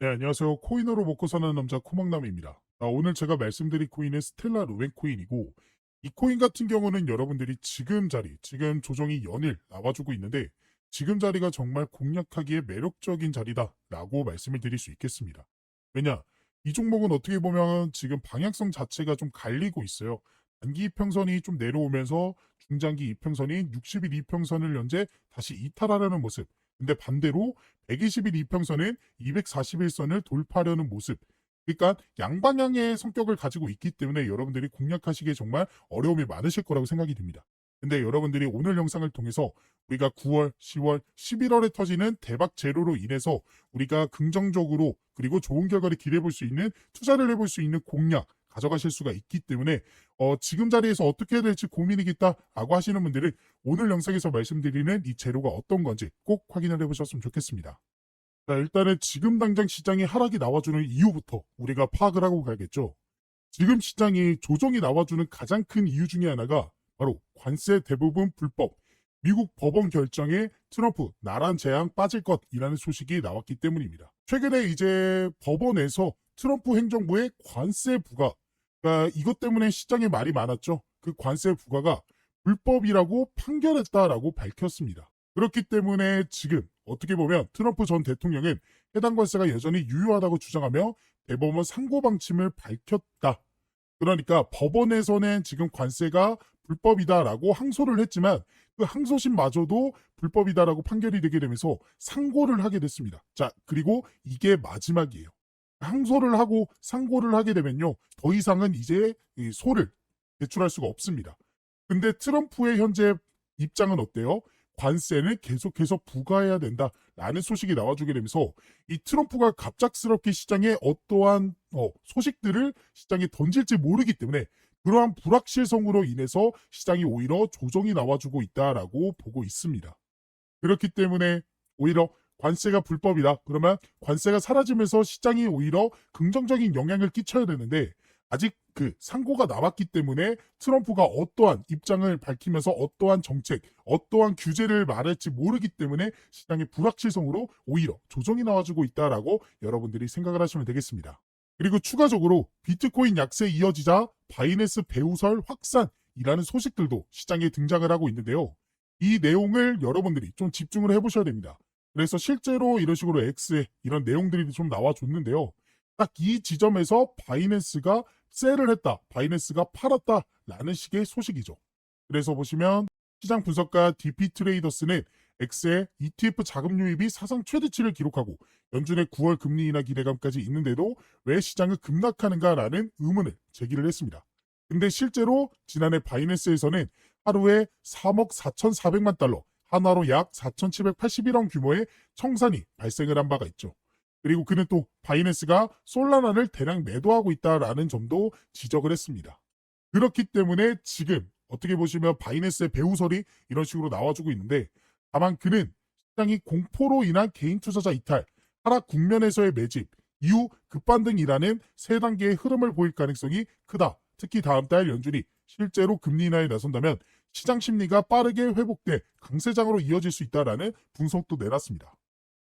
네, 안녕하세요. 코인으로 먹고 사는 남자 코막남입니다. 오늘 제가 말씀드릴 코인은 스텔라 루멘 코인이고, 이 코인 같은 경우는 여러분들이 지금 자리, 지금 조정이 연일 나와주고 있는데, 지금 자리가 정말 공략하기에 매력적인 자리다라고 말씀을 드릴 수 있겠습니다. 왜냐, 이 종목은 어떻게 보면 지금 방향성 자체가 좀 갈리고 있어요. 단기 이평선이 좀 내려오면서 중장기 이평선인 60일 이평선을 현재 다시 이탈하려는 모습. 근데 반대로 120일 이평선은 241선을 돌파하려는 모습. 그러니까 양방향의 성격을 가지고 있기 때문에 여러분들이 공략하시기에 정말 어려움이 많으실 거라고 생각이 듭니다. 근데 여러분들이 오늘 영상을 통해서 우리가 9월, 10월, 11월에 터지는 대박 재료로 인해서 우리가 긍정적으로 그리고 좋은 결과를 기대해 볼 수 있는 투자를 해볼 수 있는 공략 가져가실 수가 있기 때문에 지금 자리에서 어떻게 해야 될지 고민이겠다라고 하시는 분들은 오늘 영상에서 말씀드리는 이 재료가 어떤 건지 꼭 확인을 해보셨으면 좋겠습니다. 자, 일단은 지금 당장 시장이 하락이 나와주는 이유부터 우리가 파악을 하고 가야겠죠. 지금 시장이 조정이 나와주는 가장 큰 이유 중에 하나가 바로 관세 대부분 불법, 미국 법원 결정에 트럼프 나란 제한 빠질 것이라는 소식이 나왔기 때문입니다. 최근에 이제 법원에서 트럼프 행정부의 관세 부과, 그러니까 이것 때문에 시장에 말이 많았죠. 그 관세 부과가 불법이라고 판결했다라고 밝혔습니다. 그렇기 때문에 지금 어떻게 보면 트럼프 전 대통령은 해당 관세가 여전히 유효하다고 주장하며 대법원 상고 방침을 밝혔다. 그러니까 법원에서는 지금 관세가 불법이다라고 항소를 했지만 그 항소심마저도 불법이다라고 판결이 되게 되면서 상고를 하게 됐습니다. 자, 그리고 이게 마지막이에요. 항소를 하고 상고를 하게 되면요. 더 이상은 이제 이 소를 제출할 수가 없습니다. 근데 트럼프의 현재 입장은 어때요? 관세는 계속해서 부과해야 된다라는 소식이 나와주게 되면서 이 트럼프가 갑작스럽게 시장에 어떠한 소식들을 시장에 던질지 모르기 때문에 그러한 불확실성으로 인해서 시장이 오히려 조정이 나와주고 있다라고 보고 있습니다. 그렇기 때문에 오히려 관세가 불법이다. 그러면 관세가 사라지면서 시장이 오히려 긍정적인 영향을 끼쳐야 되는데 아직 그 상고가 나왔기 때문에 트럼프가 어떠한 입장을 밝히면서 어떠한 정책, 어떠한 규제를 말할지 모르기 때문에 시장의 불확실성으로 오히려 조정이 나와주고 있다라고 여러분들이 생각을 하시면 되겠습니다. 그리고 추가적으로 비트코인 약세 이어지자 바이낸스 배후설 확산이라는 소식들도 시장에 등장을 하고 있는데요. 이 내용을 여러분들이 좀 집중을 해보셔야 됩니다. 그래서 실제로 이런 식으로 X에 이런 내용들이 좀 나와줬는데요. 딱 이 지점에서 바이낸스가 셀을 했다, 바이낸스가 팔았다라는 식의 소식이죠. 그래서 보시면 시장 분석가 DP 트레이더스는 X의 ETF 자금 유입이 사상 최대치를 기록하고 연준의 9월 금리 인하 기대감까지 있는데도 왜 시장을 급락하는가라는 의문을 제기를 했습니다. 근데 실제로 지난해 바이낸스에서는 하루에 3억 4,400만 달러, 하나로 약 4,781원 규모의 청산이 발생을 한 바가 있죠. 그리고 그는 또 바이낸스가 솔라나를 대량 매도하고 있다라는 점도 지적을 했습니다. 그렇기 때문에 지금 어떻게 보시면 바이낸스의 배후설이 이런 식으로 나와주고 있는데 다만 그는 시장이 공포로 인한 개인 투자자 이탈, 하락 국면에서의 매집, 이후 급반등이라는 세 단계의 흐름을 보일 가능성이 크다. 특히 다음 달 연준이 실제로 금리 인하에 나선다면 시장 심리가 빠르게 회복돼 강세장으로 이어질 수 있다라는 분석도 내놨습니다.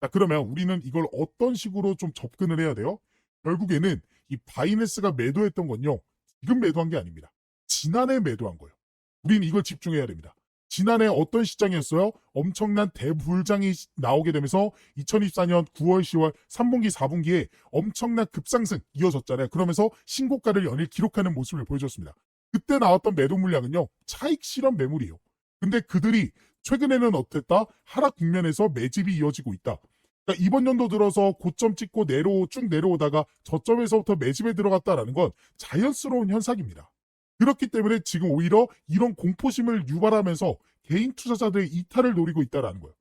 자, 그러면 우리는 이걸 어떤 식으로 좀 접근을 해야 돼요? 결국에는 이 바이낸스가 매도했던 건요. 지금 매도한 게 아닙니다. 지난해 매도한 거예요. 우리는 이걸 집중해야 됩니다. 지난해 어떤 시장이었어요? 엄청난 대불장이 나오게 되면서 2024년 9월, 10월, 3분기, 4분기에 엄청난 급상승 이어졌잖아요. 그러면서 신고가를 연일 기록하는 모습을 보여줬습니다. 그때 나왔던 매도 물량은요. 차익 실현 매물이에요. 근데 그들이 최근에는 어땠다? 하락 국면에서 매집이 이어지고 있다. 그러니까 이번 연도 들어서 고점 찍고 쭉 내려오다가 저점에서부터 매집에 들어갔다라는 건 자연스러운 현상입니다. 그렇기 때문에 지금 오히려 이런 공포심을 유발하면서 개인 투자자들의 이탈을 노리고 있다는 거예요.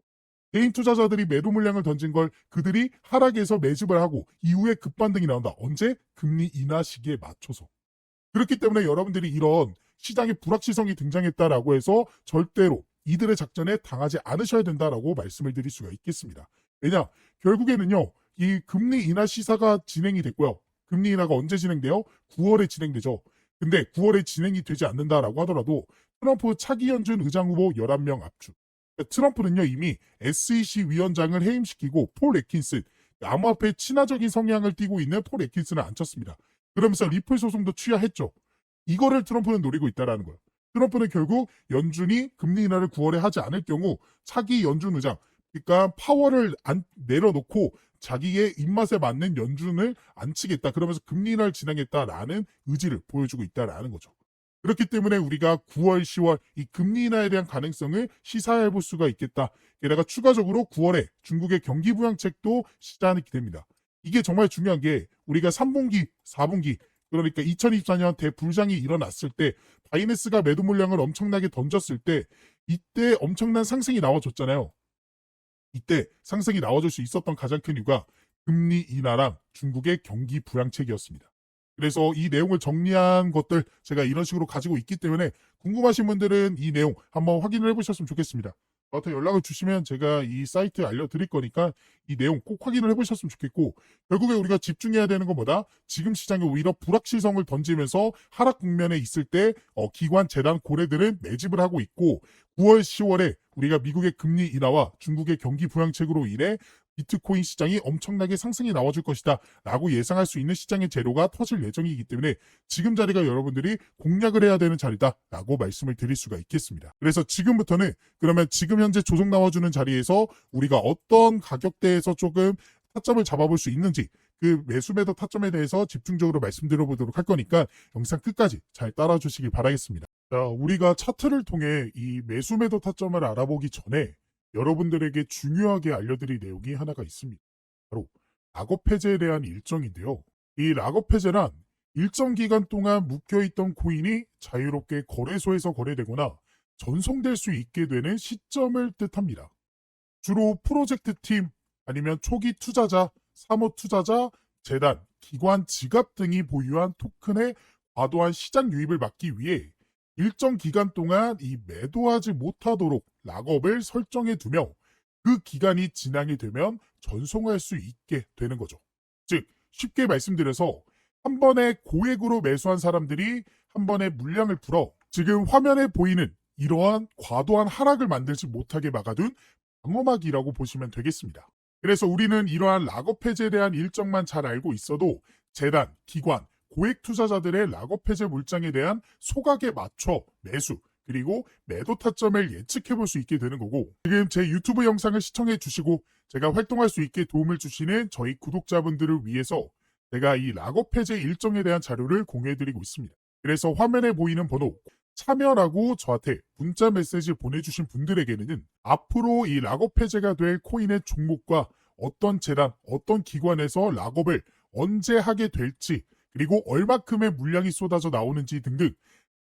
개인 투자자들이 매도 물량을 던진 걸 그들이 하락에서 매집을 하고 이후에 급반등이 나온다. 언제? 금리 인하 시기에 맞춰서. 그렇기 때문에 여러분들이 이런 시장의 불확실성이 등장했다라고 해서 절대로 이들의 작전에 당하지 않으셔야 된다라고 말씀을 드릴 수가 있겠습니다. 왜냐? 결국에는요. 이 금리 인하 시사가 진행이 됐고요. 금리 인하가 언제 진행돼요? 9월에 진행되죠. 근데 9월에 진행이 되지 않는다라고 하더라도 트럼프 차기 연준 의장 후보 11명 압축. 트럼프는요 이미 SEC 위원장을 해임시키고 폴 애킨슨 암호화폐에 친화적인 성향을 띠고 있는 폴 애킨슨을 앉혔습니다. 그러면서 리플 소송도 취하했죠. 이거를 트럼프는 노리고 있다라는 거예요. 트럼프는 결국 연준이 금리 인하를 9월에 하지 않을 경우 차기 연준 의장, 그러니까 파월을 내려놓고 자기의 입맛에 맞는 연준을 앉히겠다. 그러면서 금리 인하를 진행했다라는 의지를 보여주고 있다라는 거죠. 그렇기 때문에 우리가 9월, 10월 이 금리 인하에 대한 가능성을 시사해 볼 수가 있겠다. 게다가 추가적으로 9월에 중국의 경기 부양책도 시작이 됩니다. 이게 정말 중요한 게 우리가 3분기, 4분기 그러니까 2024년 대불장이 일어났을 때 바이낸스가 매도 물량을 엄청나게 던졌을 때 이때 엄청난 상승이 나와줬잖아요. 이때 상승이 나와줄 수 있었던 가장 큰 이유가 금리 인하랑 중국의 경기 부양책이었습니다. 그래서 이 내용을 정리한 것들 제가 이런 식으로 가지고 있기 때문에 궁금하신 분들은 이 내용 한번 확인을 해보셨으면 좋겠습니다. 저한테 연락을 주시면 제가 이 사이트 알려드릴 거니까 이 내용 꼭 확인을 해보셨으면 좋겠고, 결국에 우리가 집중해야 되는 건 뭐다? 지금 시장에 오히려 불확실성을 던지면서 하락 국면에 있을 때 기관, 재단, 고래들은 매집을 하고 있고, 9월, 10월에 우리가 미국의 금리 인하와 중국의 경기 부양책으로 인해 비트코인 시장이 엄청나게 상승이 나와줄 것이다 라고 예상할 수 있는 시장의 재료가 터질 예정이기 때문에 지금 자리가 여러분들이 공략을 해야 되는 자리다 라고 말씀을 드릴 수가 있겠습니다. 그래서 지금부터는 그러면 지금 현재 조정 나와주는 자리에서 우리가 어떤 가격대에서 조금 타점을 잡아볼 수 있는지, 그 매수 매도 타점에 대해서 집중적으로 말씀드려보도록 할 거니까 영상 끝까지 잘 따라주시기 바라겠습니다. 자, 우리가 차트를 통해 이 매수 매도 타점을 알아보기 전에 여러분들에게 중요하게 알려드릴 내용이 하나가 있습니다. 바로 락업 해제에 대한 일정인데요. 이 락업 해제란 일정 기간 동안 묶여있던 코인이 자유롭게 거래소에서 거래되거나 전송될 수 있게 되는 시점을 뜻합니다. 주로 프로젝트 팀, 아니면 초기 투자자, 사모 투자자, 재단, 기관, 지갑 등이 보유한 토큰의 과도한 시장 유입을 막기 위해 일정 기간 동안 이 매도하지 못하도록 락업을 설정해 두며 그 기간이 지나게 되면 전송할 수 있게 되는 거죠. 즉 쉽게 말씀드려서 한 번에 고액으로 매수한 사람들이 한 번에 물량을 풀어 지금 화면에 보이는 이러한 과도한 하락을 만들지 못하게 막아둔 방어막이라고 보시면 되겠습니다. 그래서 우리는 이러한 락업 해제에 대한 일정만 잘 알고 있어도 재단, 기관, 고액 투자자들의 락업 해제 물량에 대한 소각에 맞춰 매수, 그리고 매도 타점을 예측해 볼 수 있게 되는 거고, 지금 제 유튜브 영상을 시청해 주시고 제가 활동할 수 있게 도움을 주시는 저희 구독자분들을 위해서 제가 이 락업 해제 일정에 대한 자료를 공유해 드리고 있습니다. 그래서 화면에 보이는 번호 참여라고 저한테 문자 메시지 보내주신 분들에게는 앞으로 이 락업 해제가 될 코인의 종목과 어떤 재단, 어떤 기관에서 락업을 언제 하게 될지, 그리고 얼마큼의 물량이 쏟아져 나오는지 등등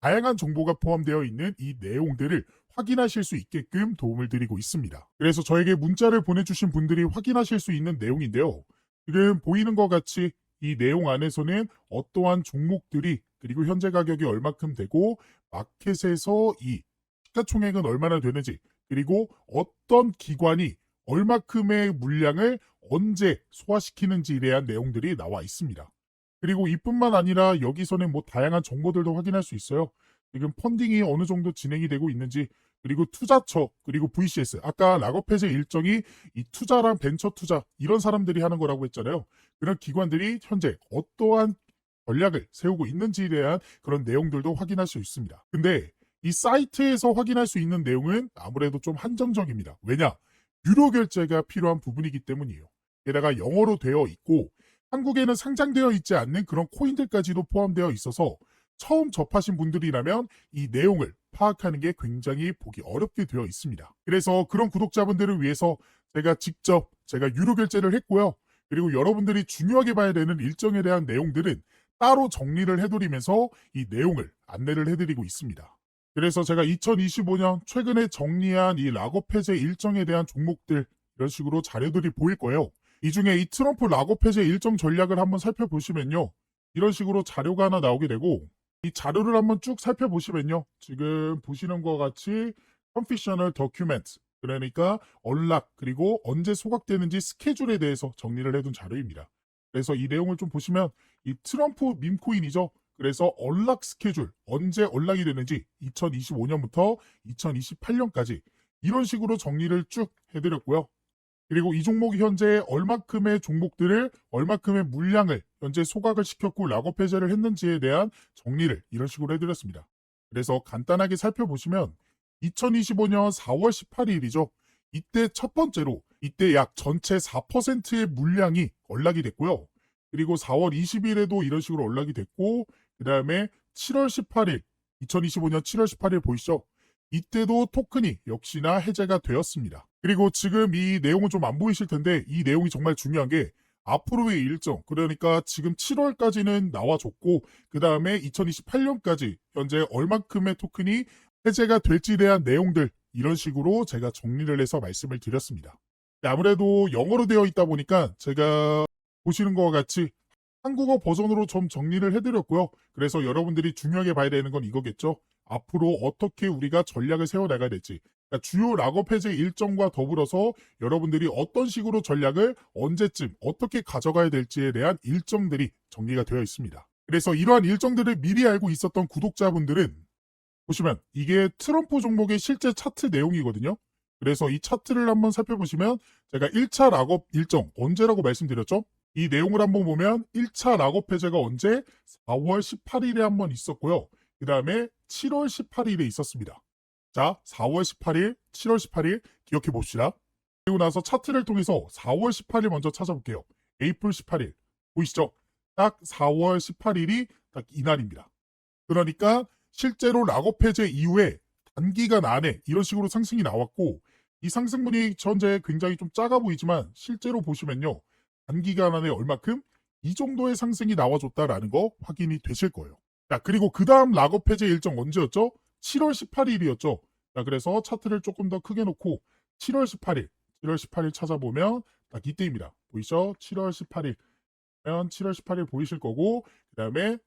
다양한 정보가 포함되어 있는 이 내용들을 확인하실 수 있게끔 도움을 드리고 있습니다. 그래서 저에게 문자를 보내주신 분들이 확인하실 수 있는 내용인데요. 지금 보이는 것 같이 이 내용 안에서는 어떠한 종목들이, 그리고 현재 가격이 얼마큼 되고 마켓에서 이 시가총액은 얼마나 되는지, 그리고 어떤 기관이 얼마큼의 물량을 언제 소화시키는지에 대한 내용들이 나와 있습니다. 그리고 이뿐만 아니라 여기서는 뭐 다양한 정보들도 확인할 수 있어요. 지금 펀딩이 어느 정도 진행이 되고 있는지, 그리고 투자처, 그리고 VCS, 아까 락업 해제 일정이 이 투자랑 벤처 투자 이런 사람들이 하는 거라고 했잖아요. 그런 기관들이 현재 어떠한 전략을 세우고 있는지에 대한 그런 내용들도 확인할 수 있습니다. 근데 이 사이트에서 확인할 수 있는 내용은 아무래도 좀 한정적입니다. 왜냐? 유료 결제가 필요한 부분이기 때문이에요. 게다가 영어로 되어 있고 한국에는 상장되어 있지 않는 그런 코인들까지도 포함되어 있어서 처음 접하신 분들이라면 이 내용을 파악하는 게 굉장히 보기 어렵게 되어 있습니다. 그래서 그런 구독자분들을 위해서 제가 유료 결제를 했고요. 그리고 여러분들이 중요하게 봐야 되는 일정에 대한 내용들은 따로 정리를 해드리면서 이 내용을 안내를 해드리고 있습니다. 그래서 제가 2025년 최근에 정리한 이 락업 해제 일정에 대한 종목들, 이런 식으로 자료들이 보일 거예요. 이 중에 이 트럼프 락업 해제 일정 전략을 한번 살펴보시면요. 이런 식으로 자료가 하나 나오게 되고, 이 자료를 한번 쭉 살펴보시면요. 지금 보시는 것 같이 Confidential Document, 그러니까 언락, 그리고 언제 소각되는지 스케줄에 대해서 정리를 해둔 자료입니다. 그래서 이 내용을 좀 보시면 이 트럼프 밈코인이죠. 그래서 언락 스케줄, 언제 언락이 되는지 2025년부터 2028년까지 이런 식으로 정리를 쭉 해드렸고요. 그리고 이 종목이 현재 얼마큼의 종목들을 얼마큼의 물량을 현재 소각을 시켰고 락업 해제를 했는지에 대한 정리를 이런 식으로 해드렸습니다. 그래서 간단하게 살펴보시면 2025년 4월 18일이죠. 이때 첫 번째로 이때 약 전체 4%의 물량이 언락이 됐고요. 그리고 4월 20일에도 이런 식으로 언락이 됐고 그 다음에 7월 18일 2025년 7월 18일 보이시죠? 이때도 토큰이 역시나 해제가 되었습니다. 그리고 지금 이 내용은 좀 안 보이실 텐데 이 내용이 정말 중요한 게 앞으로의 일정, 그러니까 지금 7월까지는 나와줬고 그 다음에 2028년까지 현재 얼만큼의 토큰이 해제가 될지에 대한 내용들 이런 식으로 제가 정리를 해서 말씀을 드렸습니다. 아무래도 영어로 되어 있다 보니까 제가 보시는 것과 같이 한국어 버전으로 좀 정리를 해드렸고요. 그래서 여러분들이 중요하게 봐야 되는 건 이거겠죠. 앞으로 어떻게 우리가 전략을 세워나가야 될지, 그러니까 주요 락업 해제 일정과 더불어서 여러분들이 어떤 식으로 전략을 언제쯤 어떻게 가져가야 될지에 대한 일정들이 정리가 되어 있습니다. 그래서 이러한 일정들을 미리 알고 있었던 구독자분들은 보시면 이게 트럼프 종목의 실제 차트 내용이거든요. 그래서 이 차트를 한번 살펴보시면 제가 1차 락업 일정 언제라고 말씀드렸죠? 이 내용을 한번 보면 1차 락업 해제가 언제? 4월 18일에 한번 있었고요. 그 다음에 7월 18일에 있었습니다. 자, 4월 18일, 7월 18일 기억해 봅시다. 그리고 나서 차트를 통해서 4월 18일 먼저 찾아볼게요. 에이플 18일 보이시죠? 딱 4월 18일이 딱 이날입니다. 그러니까 실제로 락업 해제 이후에 단기간 안에 이런 식으로 상승이 나왔고 이 상승분이 현재 굉장히 좀 작아 보이지만 실제로 보시면요. 단기간 안에 얼마큼? 이 정도의 상승이 나와줬다라는 거 확인이 되실 거예요. 자, 그리고 그 다음 락업 해제 일정 언제였죠? 7월 18일이었죠. 자, 그래서 차트를 조금 더 크게 놓고 7월 18일, 7월 18일 찾아보면 딱 이때입니다. 보이시죠? 7월 18일. 7월 18일 보이실 거고, 그 다음에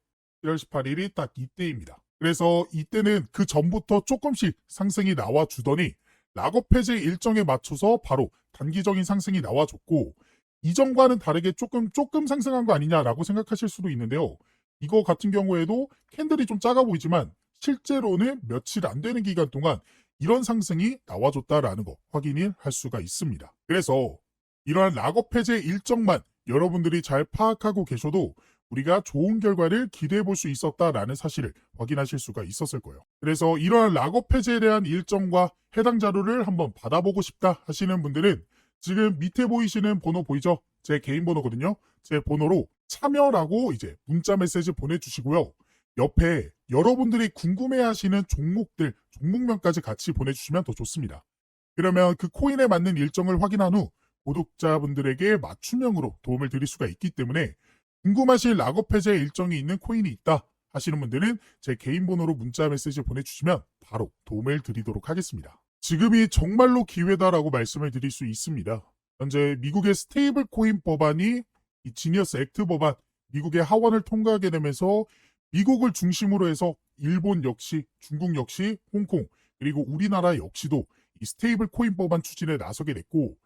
7월 18일이 딱 이때입니다. 그래서 이때는 그 전부터 조금씩 상승이 나와주더니 락업 해제 일정에 맞춰서 바로 단기적인 상승이 나와줬고, 이전과는 다르게 조금 상승한 거 아니냐라고 생각하실 수도 있는데요. 이거 같은 경우에도 캔들이 좀 작아 보이지만 실제로는 며칠 안 되는 기간 동안 이런 상승이 나와줬다라는 거 확인을 할 수가 있습니다. 그래서 이러한 락업 해제 일정만 여러분들이 잘 파악하고 계셔도 우리가 좋은 결과를 기대해 볼 수 있었다라는 사실을 확인하실 수가 있었을 거예요. 그래서 이러한 락업 해제에 대한 일정과 해당 자료를 한번 받아보고 싶다 하시는 분들은 지금 밑에 보이시는 번호 보이죠? 제 개인 번호거든요. 제 번호로 참여라고 이제 문자 메시지 보내주시고요. 옆에 여러분들이 궁금해하시는 종목들, 종목명까지 같이 보내주시면 더 좋습니다. 그러면 그 코인에 맞는 일정을 확인한 후 구독자분들에게 맞춤형으로 도움을 드릴 수가 있기 때문에 궁금하신 락업 해제 일정이 있는 코인이 있다 하시는 분들은 제 개인 번호로 문자 메시지 보내주시면 바로 도움을 드리도록 하겠습니다. 지금이 정말로 기회다라고 말씀을 드릴 수 있습니다. 현재 미국의 스테이블 코인 법안이 이 지니어스 액트 법안, 미국의 하원을 통과하게 되면서 미국을 중심으로 해서 일본 역시, 중국 역시, 홍콩, 그리고 우리나라 역시도 이 스테이블 코인 법안 추진에 나서게 됐고,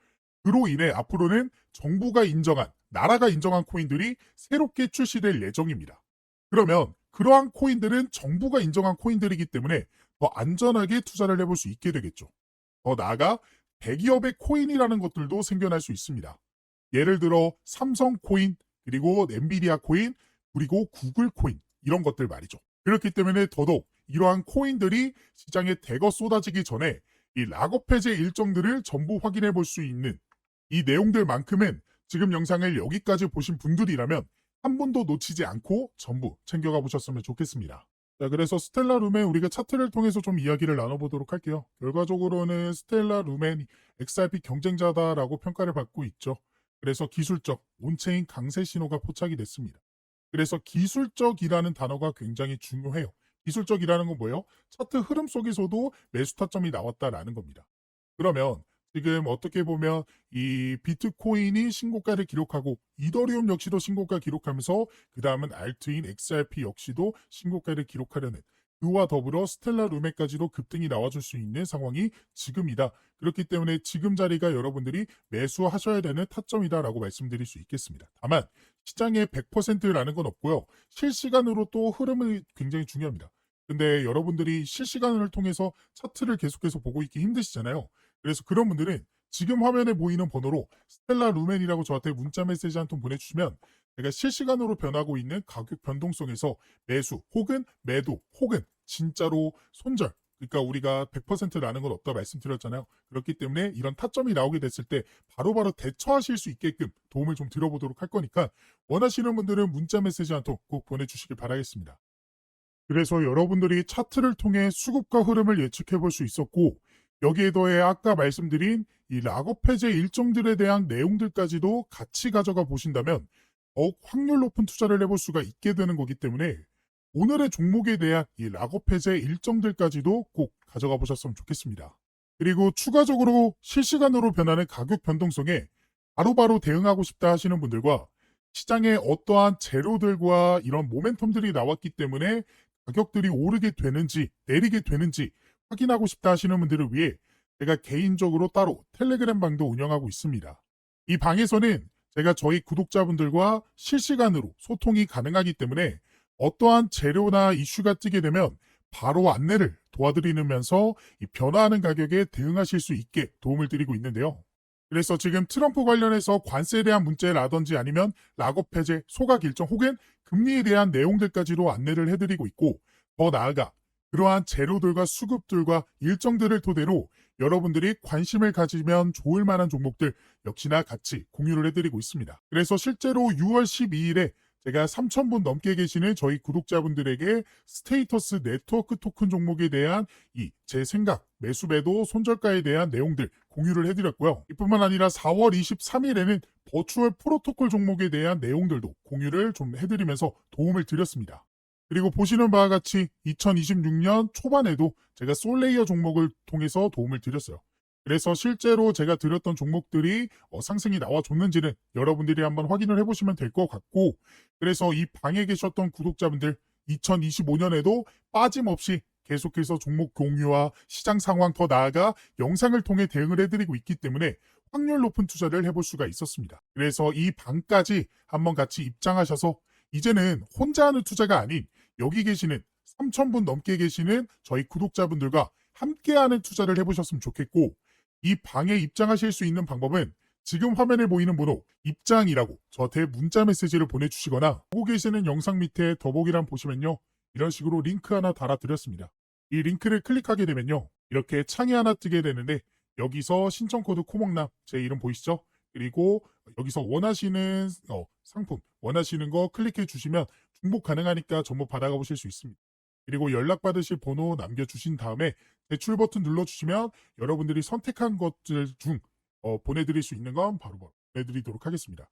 그로 인해 앞으로는 정부가 인정한, 나라가 인정한 코인들이 새롭게 출시될 예정입니다. 그러면 그러한 코인들은 정부가 인정한 코인들이기 때문에 더 안전하게 투자를 해볼 수 있게 되겠죠. 더 나아가 대기업의 코인이라는 것들도 생겨날 수 있습니다. 예를 들어 삼성 코인, 그리고 엔비디아 코인, 그리고 구글 코인 이런 것들 말이죠. 그렇기 때문에 더더욱 이러한 코인들이 시장에 대거 쏟아지기 전에 이 락업 해제 일정들을 전부 확인해 볼 수 있는 이 내용들만큼은 지금 영상을 여기까지 보신 분들이라면 한 번도 놓치지 않고 전부 챙겨가 보셨으면 좋겠습니다. 자, 그래서 스텔라 루멘 우리가 차트를 통해서 좀 이야기를 나눠보도록 할게요. 결과적으로는 스텔라 루멘 XRP 경쟁자다라고 평가를 받고 있죠. 그래서 기술적, 온체인 강세 신호가 포착이 됐습니다. 그래서 기술적이라는 단어가 굉장히 중요해요. 기술적이라는 건 뭐예요? 차트 흐름 속에서도 매수 타점이 나왔다라는 겁니다. 그러면 지금 어떻게 보면 이 비트코인이 신고가를 기록하고 이더리움 역시도 신고가 기록하면서 그 다음은 알트인 XRP 역시도 신고가를 기록하려는 그와 더불어 스텔라 루멘까지도 급등이 나와줄 수 있는 상황이 지금이다. 그렇기 때문에 지금 자리가 여러분들이 매수하셔야 되는 타점이다라고 말씀드릴 수 있겠습니다. 다만 시장에 100%라는 건 없고요. 실시간으로 또 흐름이 굉장히 중요합니다. 근데 여러분들이 실시간을 통해서 차트를 계속해서 보고 있기 힘드시잖아요. 그래서 그런 분들은 지금 화면에 보이는 번호로 스텔라 루멘이라고 저한테 문자 메시지 한 통 보내주시면 제가 실시간으로 변하고 있는 가격 변동성에서 매수 혹은 매도 혹은 진짜로 손절, 그러니까 우리가 100% 나는 건 없다 말씀드렸잖아요. 그렇기 때문에 이런 타점이 나오게 됐을 때 바로바로 대처하실 수 있게끔 도움을 좀 드려보도록 할 거니까 원하시는 분들은 문자 메시지 한 통 꼭 보내주시길 바라겠습니다. 그래서 여러분들이 차트를 통해 수급과 흐름을 예측해 볼 수 있었고, 여기에 더해 아까 말씀드린 이 락업 해제 일정들에 대한 내용들까지도 같이 가져가 보신다면 더욱 확률 높은 투자를 해볼 수가 있게 되는 거기 때문에 오늘의 종목에 대한 이 락업 해제 일정들까지도 꼭 가져가 보셨으면 좋겠습니다. 그리고 추가적으로 실시간으로 변하는 가격 변동성에 바로바로 대응하고 싶다 하시는 분들과 시장에 어떠한 재료들과 이런 모멘텀들이 나왔기 때문에 가격들이 오르게 되는지 내리게 되는지 확인하고 싶다 하시는 분들을 위해 제가 개인적으로 따로 텔레그램 방도 운영하고 있습니다. 이 방에서는 제가 저희 구독자분들과 실시간으로 소통이 가능하기 때문에 어떠한 재료나 이슈가 뜨게 되면 바로 안내를 도와드리면서 이 변화하는 가격에 대응하실 수 있게 도움을 드리고 있는데요. 그래서 지금 트럼프 관련해서 관세에 대한 문제라든지 아니면 락업 해제, 소각 일정 혹은 금리에 대한 내용들까지도 안내를 해드리고 있고, 더 나아가 그러한 재료들과 수급들과 일정들을 토대로 여러분들이 관심을 가지면 좋을 만한 종목들 역시나 같이 공유를 해드리고 있습니다. 그래서 실제로 6월 12일에 제가 3,000분 넘게 계시는 저희 구독자분들에게 스테이터스 네트워크 토큰 종목에 대한 이 제 생각, 매수 매도 손절가에 대한 내용들 공유를 해드렸고요. 이뿐만 아니라 4월 23일에는 버추얼 프로토콜 종목에 대한 내용들도 공유를 좀 해드리면서 도움을 드렸습니다. 그리고 보시는 바와 같이 2026년 초반에도 제가 솔레이어 종목을 통해서 도움을 드렸어요. 그래서 실제로 제가 드렸던 종목들이 상승이 나와줬는지는 여러분들이 한번 확인을 해보시면 될 것 같고, 그래서 이 방에 계셨던 구독자분들 2025년에도 빠짐없이 계속해서 종목 공유와 시장 상황, 더 나아가 영상을 통해 대응을 해드리고 있기 때문에 확률 높은 투자를 해볼 수가 있었습니다. 그래서 이 방까지 한번 같이 입장하셔서 이제는 혼자 하는 투자가 아닌 여기 계시는 3,000분 넘게 계시는 저희 구독자분들과 함께하는 투자를 해보셨으면 좋겠고, 이 방에 입장하실 수 있는 방법은 지금 화면에 보이는 번호 입장이라고 저한테 문자 메시지를 보내주시거나 보고 계시는 영상 밑에 더보기란 보시면요, 이런 식으로 링크 하나 달아드렸습니다. 이 링크를 클릭하게 되면요, 이렇게 창이 하나 뜨게 되는데 여기서 신청 코드 코목남, 제 이름 보이시죠? 그리고 여기서 원하시는 상품 원하시는 거 클릭해 주시면 중복 가능하니까 전부 받아가 보실 수 있습니다. 그리고 연락받으실 번호 남겨주신 다음에 대출 버튼 눌러주시면 여러분들이 선택한 것들 중 보내드릴 수 있는 건 바로 보내드리도록 하겠습니다.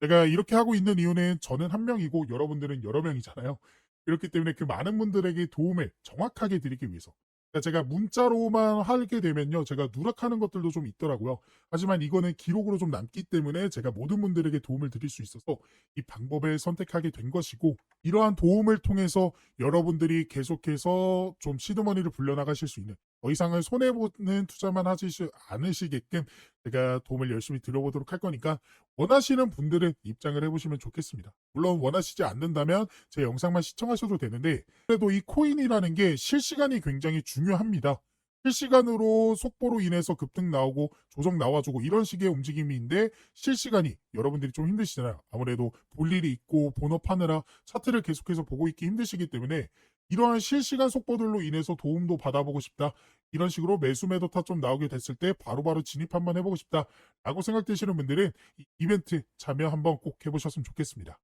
제가 이렇게 하고 있는 이유는 저는 한 명이고 여러분들은 여러 명이잖아요. 그렇기 때문에 그 많은 분들에게 도움을 정확하게 드리기 위해서. 그러니까 제가 문자로만 하게 되면요, 제가 누락하는 것들도 좀 있더라고요. 하지만 이거는 기록으로 좀 남기 때문에 제가 모든 분들에게 도움을 드릴 수 있어서 이 방법을 선택하게 된 것이고, 이러한 도움을 통해서 여러분들이 계속해서 좀 시드머니를 불려나가실 수 있는, 더 이상은 손해보는 투자만 하시지 않으시게끔 제가 도움을 열심히 드려보도록 할 거니까 원하시는 분들은 입장을 해보시면 좋겠습니다. 물론 원하시지 않는다면 제 영상만 시청하셔도 되는데, 그래도 이 코인이라는 게 실시간이 굉장히 중요합니다. 실시간으로 속보로 인해서 급등 나오고 조정 나와주고 이런 식의 움직임인데, 실시간이 여러분들이 좀 힘드시잖아요. 아무래도 볼 일이 있고 본업하느라 차트를 계속해서 보고 있기 힘드시기 때문에 이러한 실시간 속보들로 인해서 도움도 받아보고 싶다, 이런 식으로 매수 매도 타점 나오게 됐을 때 바로바로 진입 한번 해보고 싶다 라고 생각되시는 분들은 이 이벤트 참여 한번 꼭 해보셨으면 좋겠습니다.